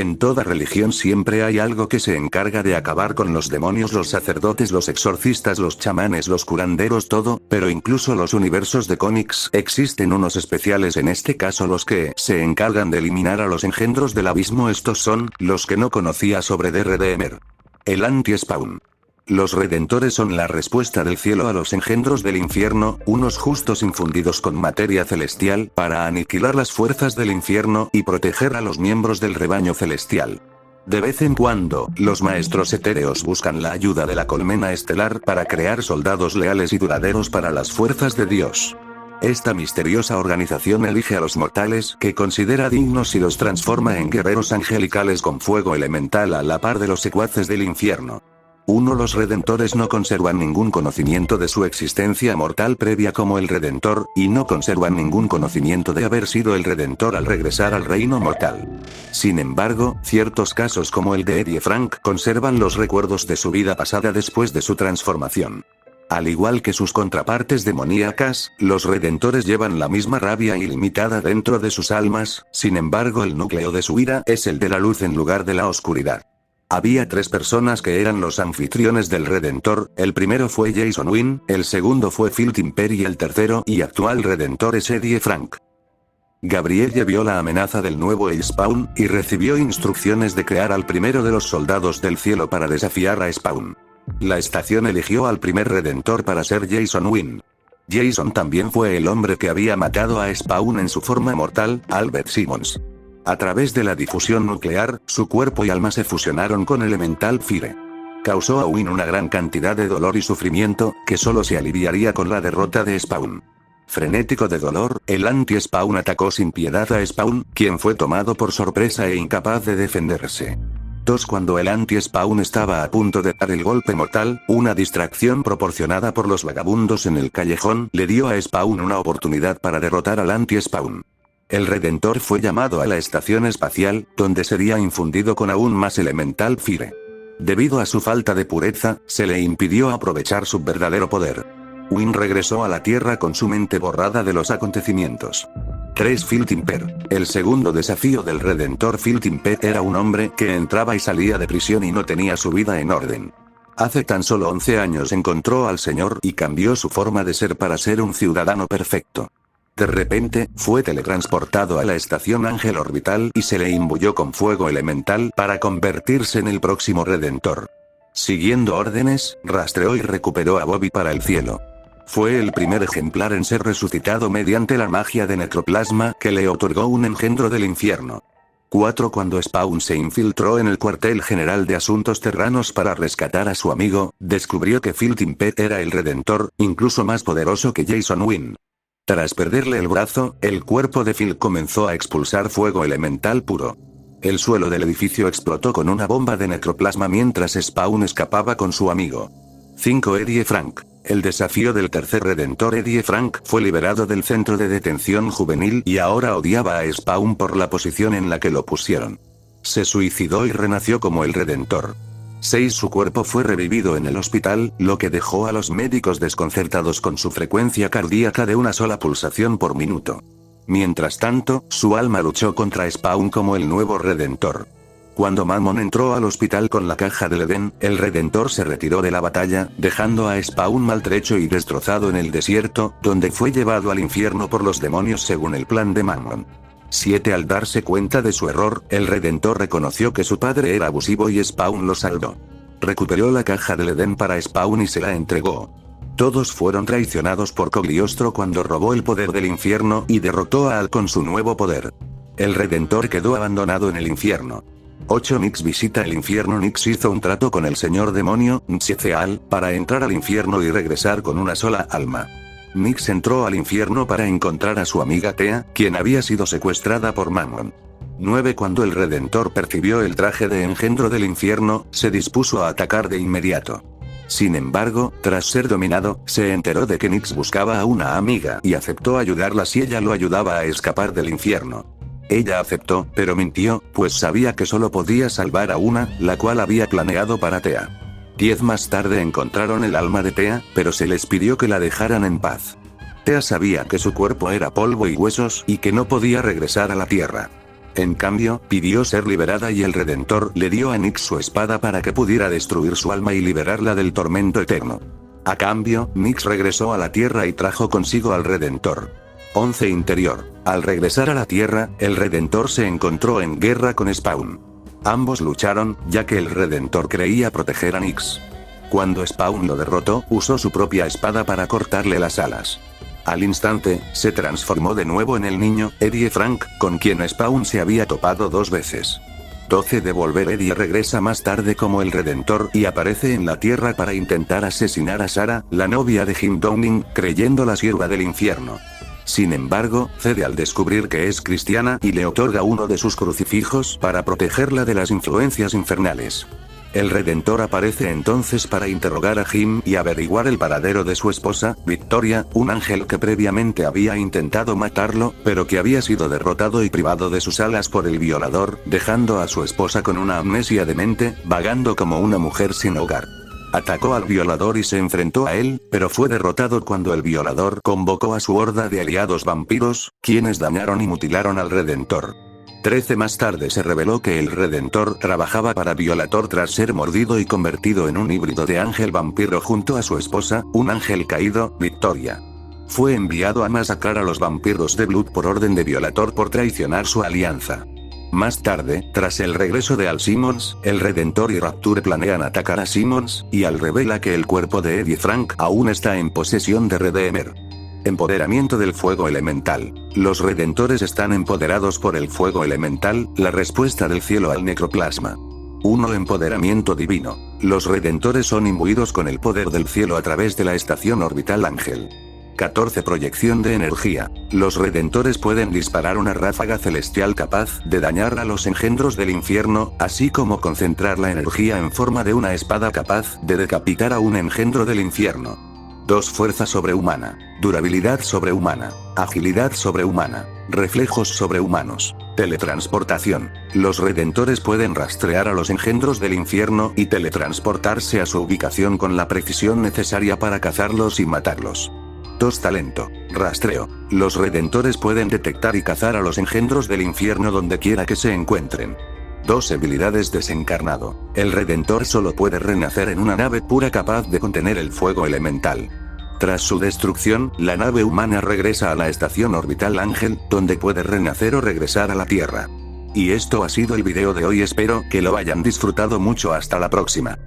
En toda religión siempre hay algo que se encarga de acabar con los demonios, los sacerdotes, los exorcistas, los chamanes, los curanderos, todo, pero incluso los universos de cómics existen unos especiales, en este caso los que se encargan de eliminar a los engendros del abismo. Estos son los que no conocía sobre The Redeemer. El anti-spawn. Los redentores son la respuesta del cielo a los engendros del infierno, unos justos infundidos con materia celestial para aniquilar las fuerzas del infierno y proteger a los miembros del rebaño celestial. De vez en cuando, los maestros etéreos buscan la ayuda de la colmena estelar para crear soldados leales y duraderos para las fuerzas de Dios. Esta misteriosa organización elige a los mortales que considera dignos y los transforma en guerreros angelicales con fuego elemental a la par de los secuaces del infierno. Los redentores no conservan ningún conocimiento de su existencia mortal previa como el redentor, y no conservan ningún conocimiento de haber sido el redentor al regresar al reino mortal. Sin embargo, ciertos casos como el de Eddie Frank conservan los recuerdos de su vida pasada después de su transformación. Al igual que sus contrapartes demoníacas, los redentores llevan la misma rabia ilimitada dentro de sus almas, sin embargo el núcleo de su ira es el de la luz en lugar de la oscuridad. Había 3 personas que eran los anfitriones del Redentor, el primero fue Jason Wynn, el segundo fue Phil Timper y el tercero y actual Redentor es Eddie Frank. Gabrielle vio la amenaza del nuevo Spawn, y recibió instrucciones de crear al primero de los soldados del cielo para desafiar a Spawn. La estación eligió al primer Redentor para ser Jason Wynn. Jason también fue el hombre que había matado a Spawn en su forma mortal, Albert Simmons. A través de la difusión nuclear, su cuerpo y alma se fusionaron con Elemental Fire. Causó a Wynn una gran cantidad de dolor y sufrimiento, que solo se aliviaría con la derrota de Spawn. Frenético de dolor, el anti-Spawn atacó sin piedad a Spawn, quien fue tomado por sorpresa e incapaz de defenderse. Cuando el anti-Spawn estaba a punto de dar el golpe mortal, una distracción proporcionada por los vagabundos en el callejón le dio a Spawn una oportunidad para derrotar al anti-Spawn. El Redentor fue llamado a la estación espacial, donde sería infundido con aún más Elemental Fire. Debido a su falta de pureza, se le impidió aprovechar su verdadero poder. Wynn regresó a la Tierra con su mente borrada de los acontecimientos. 3. Phil Timper. El segundo desafío del Redentor. Phil Timper era un hombre que entraba y salía de prisión y no tenía su vida en orden. Hace tan solo 11 años encontró al Señor y cambió su forma de ser para ser un ciudadano perfecto. De repente, fue teletransportado a la estación Ángel Orbital y se le imbuyó con fuego elemental para convertirse en el próximo Redentor. Siguiendo órdenes, rastreó y recuperó a Bobby para el cielo. Fue el primer ejemplar en ser resucitado mediante la magia de necroplasma que le otorgó un engendro del infierno. 4. Cuando Spawn se infiltró en el cuartel general de asuntos terranos para rescatar a su amigo, descubrió que Phil Timper era el Redentor, incluso más poderoso que Jason Wynn. Tras perderle el brazo, el cuerpo de Phil comenzó a expulsar fuego elemental puro. El suelo del edificio explotó con una bomba de necroplasma mientras Spawn escapaba con su amigo. 5. Eddie Frank. El desafío del tercer Redentor. Eddie Frank fue liberado del centro de detención juvenil y ahora odiaba a Spawn por la posición en la que lo pusieron. Se suicidó y renació como el Redentor. 6. Su cuerpo fue revivido en el hospital, lo que dejó a los médicos desconcertados con su frecuencia cardíaca de una sola pulsación por minuto. Mientras tanto, su alma luchó contra Spawn como el nuevo Redentor. Cuando Mammon entró al hospital con la caja del Edén, el Redentor se retiró de la batalla, dejando a Spawn maltrecho y destrozado en el desierto, donde fue llevado al infierno por los demonios según el plan de Mammon. 7. Al darse cuenta de su error, el Redentor reconoció que su padre era abusivo y Spawn lo salvó. Recuperó la caja del Edén para Spawn y se la entregó. Todos fueron traicionados por Cogliostro cuando robó el poder del infierno y derrotó a Al con su nuevo poder. El Redentor quedó abandonado en el infierno. 8. Nyx visita el infierno. Nyx hizo un trato con el señor demonio, Nxezeal, para entrar al infierno y regresar con una sola alma. Nyx entró al infierno para encontrar a su amiga Thea, quien había sido secuestrada por Mammon. 9. Cuando el Redentor percibió el traje de engendro del infierno, se dispuso a atacar de inmediato. Sin embargo, tras ser dominado, se enteró de que Nyx buscaba a una amiga y aceptó ayudarla si ella lo ayudaba a escapar del infierno. Ella aceptó, pero mintió, pues sabía que solo podía salvar a una, la cual había planeado para Thea. 10. Más tarde encontraron el alma de Thea, pero se les pidió que la dejaran en paz. Thea sabía que su cuerpo era polvo y huesos y que no podía regresar a la tierra. En cambio, pidió ser liberada y el Redentor le dio a Nyx su espada para que pudiera destruir su alma y liberarla del tormento eterno. A cambio, Nyx regresó a la Tierra y trajo consigo al Redentor. 11 Interior. Al regresar a la Tierra, el Redentor se encontró en guerra con Spawn. Ambos lucharon, ya que el Redentor creía proteger a Nyx. Cuando Spawn lo derrotó, usó su propia espada para cortarle las alas. Al instante, se transformó de nuevo en el niño, Eddie Frank, con quien Spawn se había topado 2 veces. 12 de volver. Eddie regresa más tarde como el Redentor y aparece en la Tierra para intentar asesinar a Sarah, la novia de Jim Downing, creyéndola sierva del infierno. Sin embargo, cede al descubrir que es cristiana y le otorga uno de sus crucifijos para protegerla de las influencias infernales. El Redentor aparece entonces para interrogar a Jim y averiguar el paradero de su esposa, Victoria, un ángel que previamente había intentado matarlo, pero que había sido derrotado y privado de sus alas por el violador, dejando a su esposa con una amnesia demente, vagando como una mujer sin hogar. Atacó al violador y se enfrentó a él, pero fue derrotado cuando el violador convocó a su horda de aliados vampiros, quienes dañaron y mutilaron al Redentor. 13 Más tarde se reveló que el Redentor trabajaba para Violator tras ser mordido y convertido en un híbrido de ángel vampiro junto a su esposa, un ángel caído, Victoria. Fue enviado a masacrar a los vampiros de Blood por orden de Violator por traicionar su alianza. Más tarde, tras el regreso de Al Simmons, el Redentor y Rapture planean atacar a Simmons, y Al revela que el cuerpo de Eddie Frank aún está en posesión de Redeemer. Empoderamiento del fuego elemental. Los Redentores están empoderados por el fuego elemental, la respuesta del cielo al necroplasma. 1. Empoderamiento divino. Los Redentores son imbuidos con el poder del cielo a través de la estación orbital Ángel. 14. Proyección de energía. Los Redentores pueden disparar una ráfaga celestial capaz de dañar a los engendros del infierno, así como concentrar la energía en forma de una espada capaz de decapitar a un engendro del infierno. 2. Fuerza sobrehumana. Durabilidad sobrehumana. Agilidad sobrehumana. Reflejos sobrehumanos. Teletransportación. Los Redentores pueden rastrear a los engendros del infierno y teletransportarse a su ubicación con la precisión necesaria para cazarlos y matarlos. 2. Talento. Rastreo. Los Redentores pueden detectar y cazar a los engendros del infierno donde quiera que se encuentren. 2. Habilidades desencarnado. El Redentor solo puede renacer en una nave pura capaz de contener el fuego elemental. Tras su destrucción, la nave humana regresa a la estación orbital Ángel, donde puede renacer o regresar a la Tierra. Y esto ha sido el video de hoy, espero que lo hayan disfrutado mucho, hasta la próxima.